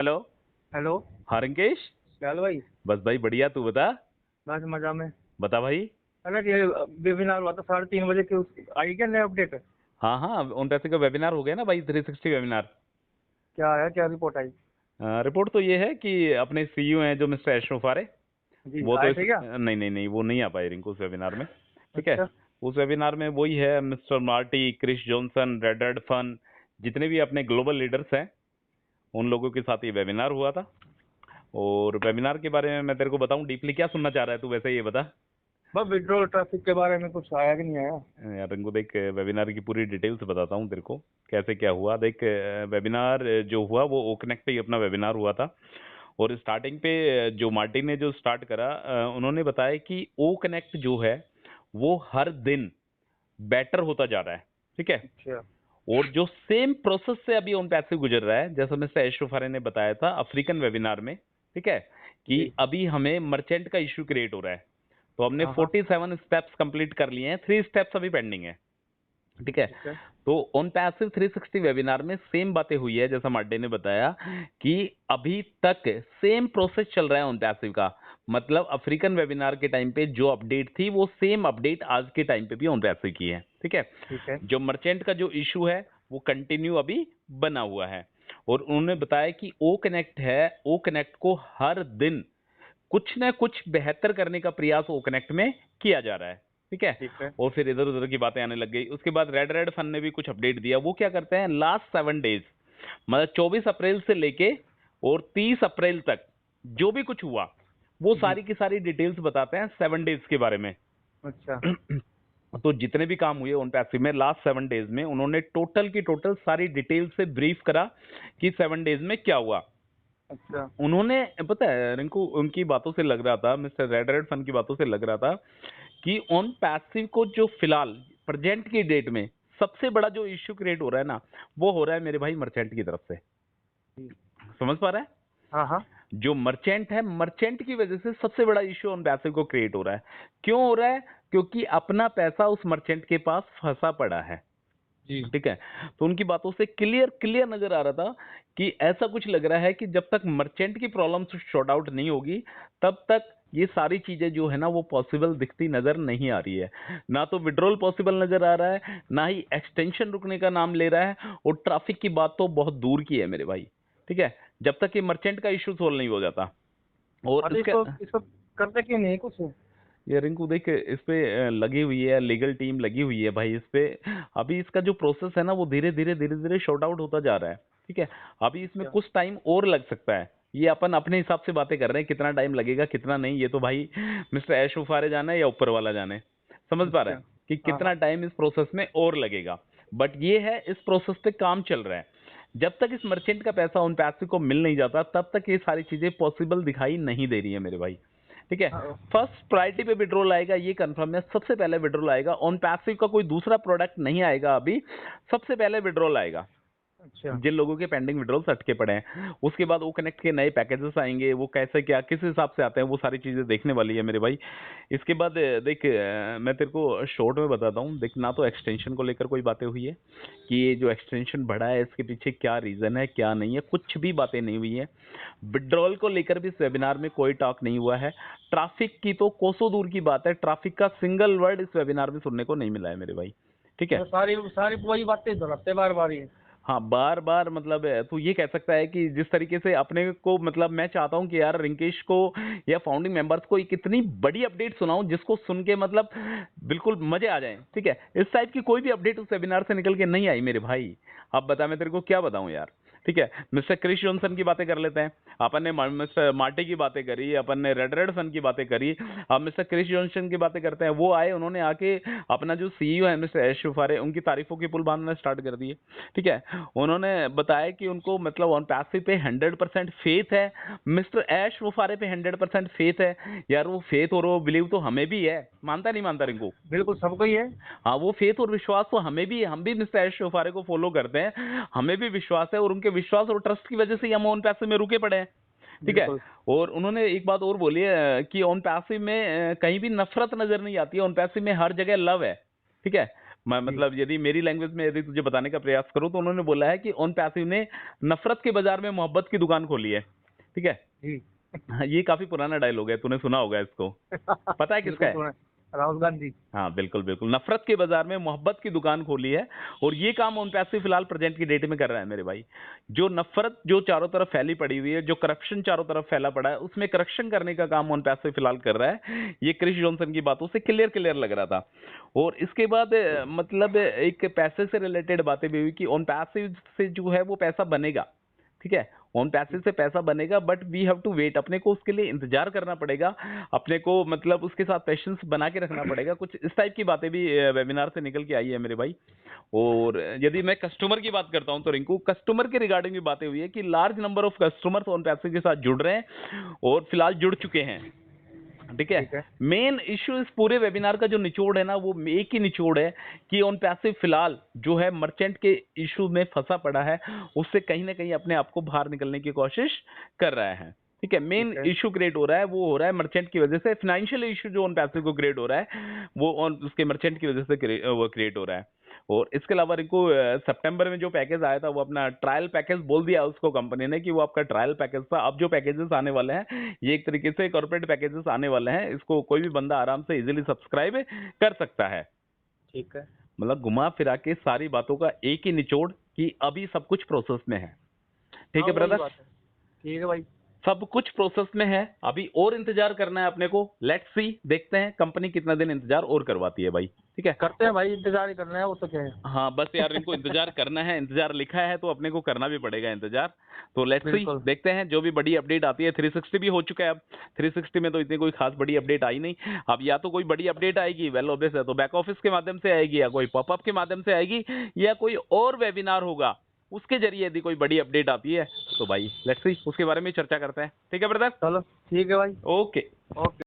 Hello. Hello. हाँ रिंकेश। क्या हाल भाई? बस भाई बढ़िया, तू बता। बस मजा में। बता भाई। अरे ये वेबिनार हुआ था 3:30 बजे की, आई क्या नया अपडेट? हाँ हाँ, उन पैसे का वेबिनार हो गया ना भाई, 360 वेबिनार। क्या आया, क्या रिपोर्ट आई? रिपोर्ट तो ये है कि अपने सीईओ हैं जो मिस्टर एशरफ, जी वो तो आए इस थे क्या? नहीं नहीं नहीं, वो नहीं आ पाए रिंकू उस वेबिनार में। ठीक है। अच्छा। उस वेबिनार में वही है, mister Marty, Chris Johnson, red fun, जितने भी अपने ग्लोबल लीडर्स हैं, उन लोगों के साथ ये वेबिनार हुआ था। और वेबिनार के बारे में मैं तेरे को बताऊं डीपली, क्या सुनना चाह रहा है तू, वैसे ये बता। बस विड्रॉल ट्रैफिक के बारे में कुछ आया कि नहीं आया? यार रिंकू देख, वेबिनार की पूरी डिटेल्स बताता हूँ तेरे को, कैसे क्या हुआ। देख, वेबिनार जो हुआ वो ओकनेक्ट पे ही अपना वेबिनार हुआ था। और स्टार्टिंग पे जो मार्टिन ने जो स्टार्ट करा, उन्होंने बताया कि ओ कनेक्ट जो है वो हर दिन बेटर होता जा रहा है। ठीक है। अच्छा। और जो सेम प्रोसेस से अभी ऑन पैसिव गुजर रहा है, जैसा मिस्टर एशरफ ने बताया था अफ्रीकन वेबिनार में। ठीक है। कि जी। अभी हमें मर्चेंट का इश्यू क्रिएट हो रहा है। तो हमने हाँ हाँ। 47 स्टेप्स कंप्लीट कर लिए हैं, 3 स्टेप्स अभी पेंडिंग है। ठीक है। ठीक है। तो ऑन पैसिव 360 वेबिनार में सेम बातें हुई है, जैसा मार्डे ने बताया कि अभी तक सेम प्रोसेस चल रहा है ऑन पैसिव का। मतलब अफ्रीकन वेबिनार के टाइम पे जो अपडेट थी वो सेम अपडेट आज के टाइम पे भी ऑन पैसिव की है। ठीक है। ठीक है। जो मर्चेंट का जो इशू है वो कंटिन्यू अभी बना हुआ है। और उन्होंने बताया कि ओ कनेक्ट है, ओ कनेक्ट को हर दिन कुछ ना कुछ बेहतर करने का प्रयास ओ कनेक्ट में किया जा रहा है। ठीक है। ठीक है। और फिर इधर उधर की बातें आने लग गई। उसके बाद रेड रेड फन ने भी कुछ अपडेट दिया। वो क्या करते हैं, लास्ट 7 डेज, मतलब 24 अप्रैल से लेके और 30 अप्रैल तक जो भी कुछ हुआ वो जी। सारी की सारी डिटेल्स बताते हैं 7 डेज के बारे में। अच्छा। तो जितने भी काम हुए उन पैसिव में लास्ट 7 डेज में, उन्होंने टोटल की टोटल सारी डिटेल से ब्रीफ करा कि 7 डेज में क्या हुआ। अच्छा। उन्होंने, पता है रिंकू, उनकी बातों से लग रहा था, मिस्टर रेड रेड फन की बातों से लग रहा था कि ऑन पैसिव को जो फिलहाल प्रेजेंट की डेट में सबसे बड़ा जो इश्यू क्रिएट हो रहा है ना, वो हो रहा है मेरे भाई मर्चेंट की तरफ से। जी। समझ पा रहा है? हाँ हाँ। जो मर्चेंट है, मर्चेंट की वजह से सबसे बड़ा इश्यू ऑन पैसिव को क्रिएट हो रहा है। क्यों हो रहा है? क्योंकि अपना पैसा उस मर्चेंट के पास फंसा पड़ा है। जी। ठीक है। तो उनकी बातों से क्लियर क्लियर नजर आ रहा था कि ऐसा कुछ लग रहा है कि जब तक मर्चेंट की प्रॉब्लम सॉर्ट आउट नहीं होगी, तब तक ये सारी चीजें जो है ना वो पॉसिबल दिखती नजर नहीं आ रही है। ना तो विड्रॉल पॉसिबल नजर आ रहा है, ना ही एक्सटेंशन रुकने का नाम ले रहा है, और ट्रैफिक की बात तो बहुत दूर की है मेरे भाई। ठीक है। जब तक ये मर्चेंट का इश्यू सोल्व नहीं हो जाता। और अरे इसका, इसको करते क्यों नहीं कुछ? ये रिंकू देख, इस पे लगी हुई है, लीगल टीम लगी हुई है भाई इस पे। अभी इसका जो प्रोसेस है ना वो धीरे धीरे शॉर्ट आउट होता जा रहा है। ठीक है। अभी इसमें अच्छा। कुछ टाइम और लग सकता है। ये अपन अपने हिसाब से बातें कर रहे हैं, कितना टाइम लगेगा कितना नहीं, ये तो भाई मिस्टर ऐश उफारे जाने या ऊपर वाला जाने। समझ पा रहा अच्छा। है कि हाँ कितना हाँ। टाइम इस प्रोसेस में और लगेगा। बट ये है, इस प्रोसेस पे काम चल रहा है। जब तक इस मर्चेंट का पैसा उन पैसे को मिल नहीं जाता, तब तक ये सारी चीजें पॉसिबल दिखाई नहीं दे रही है मेरे भाई। ठीक है। हाँ, फर्स्ट प्रायोरिटी पे विड्रॉल आएगा, ये कंफर्म है, सबसे पहले विड्रॉल आएगा। ऑन पैसिव का कोई दूसरा प्रोडक्ट नहीं आएगा अभी, सबसे पहले विड्रॉल आएगा। अच्छा। जिन लोगों के पेंडिंग विड्रॉल्स अटके पड़े हैं, उसके बाद वो कनेक्ट के नए पैकेजेस आएंगे, वो कैसे क्या किस हिसाब से आते हैं, वो सारी चीजें देखने वाली है मेरे भाई। इसके बाद देख, मैं तेरे को शॉर्ट में बताता हूँ। देख, ना तो एक्सटेंशन को लेकर कोई बातें हुई है कि ये जो एक्सटेंशन बढ़ा है इसके पीछे क्या रीजन है क्या नहीं है, कुछ भी बातें नहीं हुई है। विड्रॉल को लेकर भी इस वेबिनार में कोई टॉक नहीं हुआ है। ट्रैफिक की तो कोसों दूर की बात है, ट्रैफिक का सिंगल वर्ड इस वेबिनार में सुनने को नहीं मिला है मेरे भाई। ठीक है। तो सारी सारी वही बातें दोहराते बार बार ही। हाँ, बार बार मतलब तू ये कह सकता है कि जिस तरीके से अपने को, मतलब मैं चाहता हूँ कि यार रिंकेश को या फाउंडिंग मेंबर्स को एक इतनी बड़ी अपडेट सुनाऊं जिसको सुन के मतलब बिल्कुल मजे आ जाएं। ठीक है। इस टाइप की कोई भी अपडेट उस वेबिनार से निकल के नहीं आई मेरे भाई। अब बता मैं तेरे को क्या बताऊं यार। ठीक है। मिस्टर क्रिस जॉनसन की बातें कर लेते हैं। अपन ने मिस्टर मार्टी की बातें करी, अपन ने रेड रेड सन की बातें करी। अब मिस्टर क्रिस जॉनसन की बातें करते हैं। वो आए, उन्होंने आके अपना जो सीईओ है मिस्टर एश शुफारे, उनकी तारीफों के पुल बांधना स्टार्ट कर दिए। ठीक है। उन्होंने बताया कि उनको मतलब ऑन पैसिव पे 100% फेथ है, मिस्टर ऐश वफारे पे 100% फेथ है। यार वो फेथ और वो बिलीव तो हमें भी है, मानता नहीं मानता रिंकू? बिल्कुल सबको ही है। हाँ, वो फेथ और विश्वास तो हमें भी है, हम भी मिस्टर ऐश वफारे को फॉलो करते हैं, हमें भी विश्वास है, और उनके विश्वास और ट्रस्ट की वजह से ही हम ऑन पैसिव में रुके पड़े हैं। ठीक है। बिल्कुल। और उन्होंने एक बात और बोली है कि ऑन पैसिव में कहीं भी नफरत नजर नहीं आती है, ऑन पैसिव में हर जगह लव है। ठीक है। मतलब यदि मेरी लैंग्वेज में यदि तुझे बताने का प्रयास करूं तो उन्होंने बोला है कि ऑन पैसिव ने नफरत के बाजार में मोहब्बत की दुकान खोली है। ठीक है। जी। हाँ, ये काफी पुराना डायलॉग है, तूने सुना होगा इसको। पता है किसका बिल्कुल है? सुना है। राहुल गांधी। हाँ बिल्कुल बिल्कुल, नफरत के बाजार में मोहब्बत की दुकान खोली है। और ये काम ऑन पैसिव फिलहाल प्रेजेंट की डेट में कर रहा है मेरे भाई। जो नफरत जो चारों तरफ फैली पड़ी हुई है, जो करप्शन चारों तरफ फैला पड़ा है, उसमें करेक्शन करने का काम ऑन पैसिव फिलहाल कर रहा है। ये क्रिस जॉनसन की बातों से क्लियर क्लियर लग रहा था। और इसके बाद मतलब एक पैसे से रिलेटेड बातें भी हुई कि ऑन पैसिव से जो है वो पैसा बनेगा। ठीक है, ऑन पैसिव से पैसा बनेगा, but we have to wait. अपने को उसके लिए इंतजार करना पड़ेगा। अपने को मतलब उसके साथ पेशेंस बना के रखना पड़ेगा। कुछ इस टाइप की बातें भी वेबिनार से निकल के आई है मेरे भाई। और यदि मैं कस्टमर की बात करता हूं तो रिंकू, कस्टमर के रिगार्डिंग भी बातें हुई है कि large number of customers on passive के साथ जुड़ रहे हैं और फिलहाल जुड़ चुके हैं। ठीक है। ठीक है। मेन इश्यू इस पूरे वेबिनार का जो निचोड़ है ना, वो एक ही निचोड़ है कि ऑन पैसिव फिलहाल जो है मर्चेंट के इशू में फंसा पड़ा है, उससे कहीं ना कहीं अपने आप को बाहर निकलने की कोशिश कर रहा है। ठीक है। मेन ठीक है। इशू क्रिएट हो रहा है, वो हो रहा है मर्चेंट की वजह से। फाइनेंशियल इशू जो ऑन पैसिव को क्रिएट हो रहा है, वो ऑन उसके मर्चेंट की वजह से वो क्रिएट हो रहा है। और इसके अलावा इनको सितंबर में जो पैकेज आया था, वो अपना ट्रायल पैकेज बोल दिया उसको कंपनी ने कि वो आपका ट्रायल पैकेज था। अब जो पैकेजेस आने वाले हैं, ये एक तरीके से कॉर्पोरेट पैकेजेस आने वाले हैं। इसको कोई भी बंदा आराम से इजीली सब्सक्राइब कर सकता है। ठीक है। मतलब घुमा फिरा के सारी बातों का एक ही निचोड़ कि अभी सब कुछ प्रोसेस में है। ठीक है हाँ, वही ब्रदर, बात है। ठीक है भाई। सब कुछ प्रोसेस में है। अभी और इंतजार करना है अपने को। लेट्स सी, देखते हैं कंपनी कितना दिन इंतजार और करवाती है भाई। ठीक है। करते हैं भाई, इंतजार ही करना है, वो तो क्या है। हाँ बस यार, इनको इंतजार करना है। इंतजार लिखा है तो अपने को करना भी पड़ेगा इंतजार। तो लेट्स सी, बिल्कुल। देखते हैं जो भी बड़ी अपडेट आती है। 360 भी हो चुका है अब। 360 में तो इतनी कोई खास बड़ी अपडेट आई नहीं। अब या तो कोई बड़ी अपडेट आएगी, वेल ऑब्वियस है, तो बैक ऑफिस के माध्यम से आएगी, या कोई पॉपअप के माध्यम से आएगी, या कोई और वेबिनार होगा उसके जरिए यदि कोई बड़ी अपडेट आती है तो भाई लेट्स सी, उसके बारे में चर्चा करते हैं। ठीक है ब्रदर। चलो ठीक है भाई। ओके। ओके।